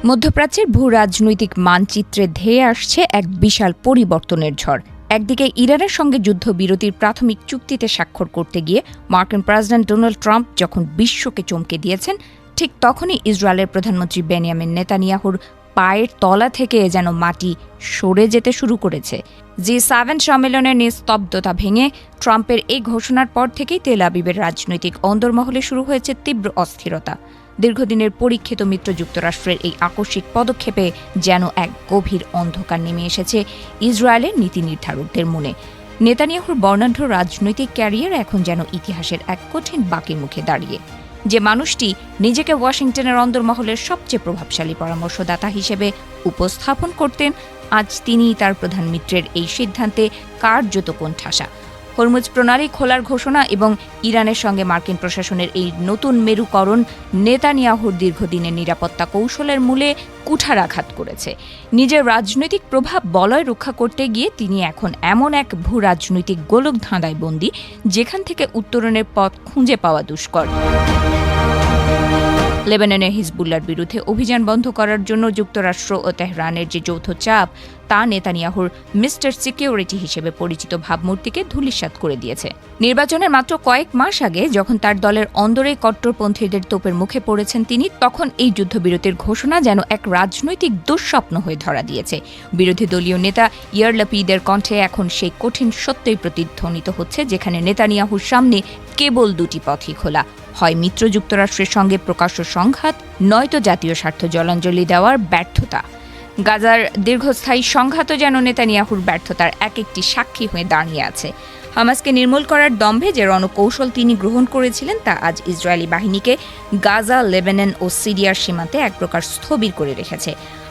মধ্যপ্রাচ্যের ভূ রাজনৈতিক মানচিত্রে ধেয়ে আসছে এক বিশাল পরিবর্তনের ঝড়। একদিকে ইরানের সঙ্গে যুদ্ধবিরতির প্রাথমিক চুক্তিতে স্বাক্ষর করতে গিয়ে মার্কিন প্রেসিডেন্ট ডোনাল্ড ট্রাম্প যখন বিশ্বকে চমকে দিয়েছেন, ঠিক তখনই ইসরায়েলের প্রধানমন্ত্রী বেনিয়ামিন নেতানিয়াহুর পায়ের তলা থেকে যেন মাটি সরে যেতে শুরু করেছে। G7 সম্মেলনের নিস্তব্ধতা ভেঙে ট্রাম্পের এই ঘোষণার পর থেকেই তেল আবিবের রাজনৈতিক অন্দরমহলে শুরু হয়েছে তীব্র অস্থিরতা। দীর্ঘদিনের পরীক্ষিত মিত্র যুক্তরাষ্ট্রের এই আকস্মিক পদক্ষেপে যেন এক গভীর অন্ধকার নেমে এসেছে ইসরায়েলের নীতি নির্ধারকদের মনে। নেতানিয়াহুর বর্ণাঢ্য রাজনৈতিক ক্যারিয়ার এখন যেন ইতিহাসের এক কঠিন বাঁকের মুখে দাঁড়িয়ে। যে মানুষটি নিজেকে ওয়াশিংটনের অন্দরমহলের সবচেয়ে প্রভাবশালী পরামর্শদাতা হিসেবে উপস্থাপন করতেন, আজ তিনিই তার প্রধান মিত্রের এই সিদ্ধান্তে কার্যত কোণঠাসা। হরমুজ প্রণালী খোলার ঘোষণা এবং ইরানের সঙ্গে মার্কিন প্রশাসনের এই নতুন মেরুকরণ নেতানিয়াহুর দীর্ঘদিনের নিরাপত্তা কৌশলের মূলে কুঠারাঘাত করেছে। নিজের রাজনৈতিক প্রভাব বলয় রক্ষা করতে গিয়ে তিনি এখন এমন এক ভূ রাজনৈতিক গোলকধাঁধায় বন্দী, যেখান থেকে উত্তরণের পথ খুঁজে পাওয়া দুষ্কর। লেবাননে হিজবুল্লাহর বিরুদ্ধে অভিযান বন্ধ করার জন্য যুক্তরাষ্ট্র ও তেহরানের যে যৌথ চাপ, তা নেতানিয়াহুর মিস্টার সিকিউরিটি হিসেবে পরিচিত ভাবমূর্তিকে ধূলিসাৎ করে দিয়েছে। নির্বাচনের মাত্র কয়েক মাস আগে যখন তার দলের অন্দরে কট্টরপন্থীদের তোপের মুখে পড়েছেন তিনি, তখন এই যুদ্ধবিরতির ঘোষণা যেন এক রাজনৈতিক দুঃস্বপ্ন হয়ে ধরা দিয়েছে। বিরোধী দলীয় নেতা ইয়ার লাপিদের কণ্ঠে এখন সেই কঠিন সত্যই প্রতিধ্বনিত হচ্ছে, যেখানে নেতানিয়াহুর সামনে কেবল দুটি পথই খোলা, হয় মিত্র যুক্তরাষ্ট্রের সঙ্গে প্রকাশ্য সংঘাত, নয়তো জাতীয় স্বার্থ জলাঞ্জলি দেওয়ার ব্যর্থতা। গাজার দীর্ঘস্থায়ী সংঘাতও যেন নেতানিয়াহুর ব্যর্থতার এক একটি সাক্ষী হয়ে দাঁড়িয়ে আছে। হামাসকে নির্মূল করার দম্ভে যে রণকৌশল তিনি গ্রহণ করেছিলেন, তা আজ ইসরায়েলি বাহিনীকে গাজা, লেবানন ও সিরিয়ার সীমান্তে এক প্রকার স্থবির করে রেখেছে।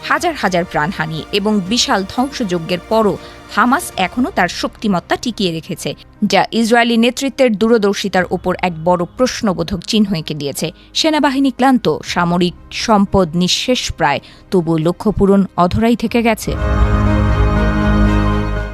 হাজার হাজার প্রাণহানি এবং বিশাল ধ্বংসযজ্ঞের পরও হামাস এখনও তার শক্তিমত্তা টিকিয়ে রেখেছে, যা ইসরায়েলি নেতৃত্বের দূরদর্শিতার ওপর এক বড় প্রশ্নবোধক চিহ্ন এঁকে দিয়েছে। সেনাবাহিনী ক্লান্ত, সামরিক সম্পদ নিঃশেষ প্রায়, তবু লক্ষ্য পূরণ অধরাই থেকে গেছে।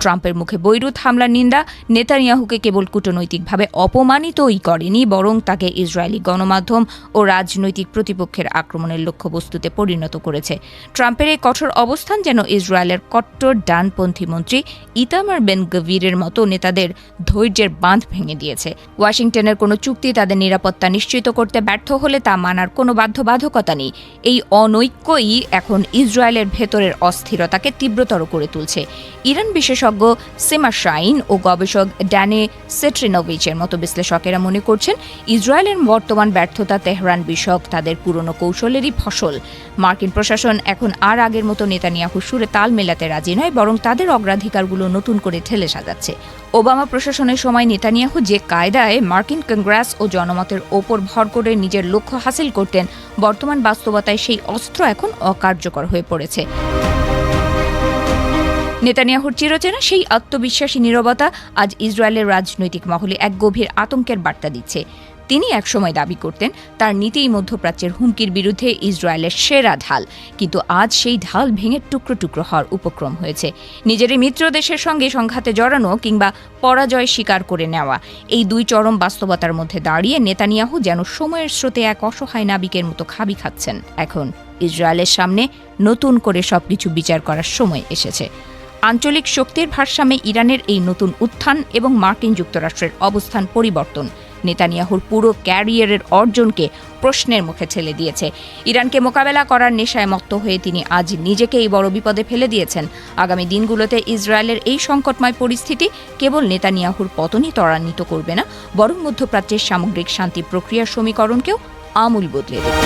ট্রাম্পের মুখে বৈরুত হামলার নিন্দা নেতানিয়াহুকে কেবল কূটনৈতিকভাবে অপমানিতই করেনি, বরং তাকে ইসরায়েলি গণমাধ্যম ও রাজনৈতিক প্রতিপক্ষের আক্রমণের লক্ষ্যবস্তুতে পরিণত করেছে। ট্রাম্পের এই কঠোর অবস্থান যেন ইসরায়েলের কট্টর ডানপন্থী মন্ত্রী ইতামার বেন গভিরের মতো নেতাদের ধৈর্যের বাঁধ ভেঙে দিয়েছে। ওয়াশিংটনের কোনো চুক্তি তাদের নিরাপত্তা নিশ্চিত করতে ব্যর্থ হলে তা মানার কোনো বাধ্যবাধকতা নেই। এই অনৈক্যই এখন ইসরায়েলের ভেতরের অস্থিরতাকে তীব্রতর করে তুলছে। ইরান বিশেষজ্ঞ সিমা শাইন ও গবেষক ড্যানে সেট্রিনোভিচের মতো বিশ্লেষকেরা মনে করছেন, ইসরায়েলের বর্তমান ব্যর্থতা তেহরান বিষয়ক তাদের পুরনো কৌশলেরই ফসল। মার্কিন প্রশাসন এখন আর আগের মতো নেতানিয়াহুর সুরে তাল মেলাতে রাজি নয়, বরং তাদের অগ্রাধিকারগুলো নতুন করে ঠেলে সাজাচ্ছে। ওবামা প্রশাসনের সময় নেতানিয়াহু যে কায়দায় মার্কিন কংগ্রেস ও জনমতের ওপর ভর করে নিজের লক্ষ্য হাসিল করতেন, বর্তমান বাস্তবতায় সেই অস্ত্র এখন অকার্যকর হয়ে পড়েছে। নেতানিয়াহুর চিরচেনা সেই আত্মবিশ্বাসী নীরবতা আজ ইসরায়েলের রাজনৈতিক মহলে এক গভীর আতঙ্কের বার্তা দিচ্ছে। তিনি একসময় দাবি করতেন তার নীতিই মধ্যপ্রাচ্যের হুমকির বিরুদ্ধে ইসরায়েলের সেরা ঢাল, কিন্তু আজ সেই ঢাল ভেঙে টুকরো টুকরো হওয়ার উপক্রম হয়েছে। নিজেরই মিত্র দেশের সঙ্গে সংঘাতে জড়ানো কিংবা পরাজয় স্বীকার করে নেওয়া, এই দুই চরম বাস্তবতার মধ্যে দাঁড়িয়ে নেতানিয়াহু যেন সময়ের স্রোতে এক অসহায় নাবিকের মতো খাবি খাচ্ছেন। এখন ইসরায়েলের সামনে নতুন করে সবকিছু বিচার করার সময় এসেছে। আঞ্চলিক শক্তির ভারসাম্যে ইরানের এই নতুন উত্থান এবং মার্কিন যুক্তরাষ্ট্রের অবস্থান পরিবর্তন নেতানিয়াহুর পুরো ক্যারিয়ারের অর্জনকে প্রশ্নের মুখে ঠেলে দিয়েছে। ইরানকে মোকাবেলা করার নেশায় মত্ত হয়ে তিনি আজ নিজেকে এই বড় বিপদে ফেলে দিয়েছেন। আগামী দিনগুলোতে ইসরায়েলের এই সংকটময় পরিস্থিতি কেবল নেতানিয়াহুর পতনই ত্বরান্বিত করবে না, বরং মধ্যপ্রাচ্যের সামগ্রিক শান্তি প্রক্রিয়ার সমীকরণকেও আমূল বদলে দেবে।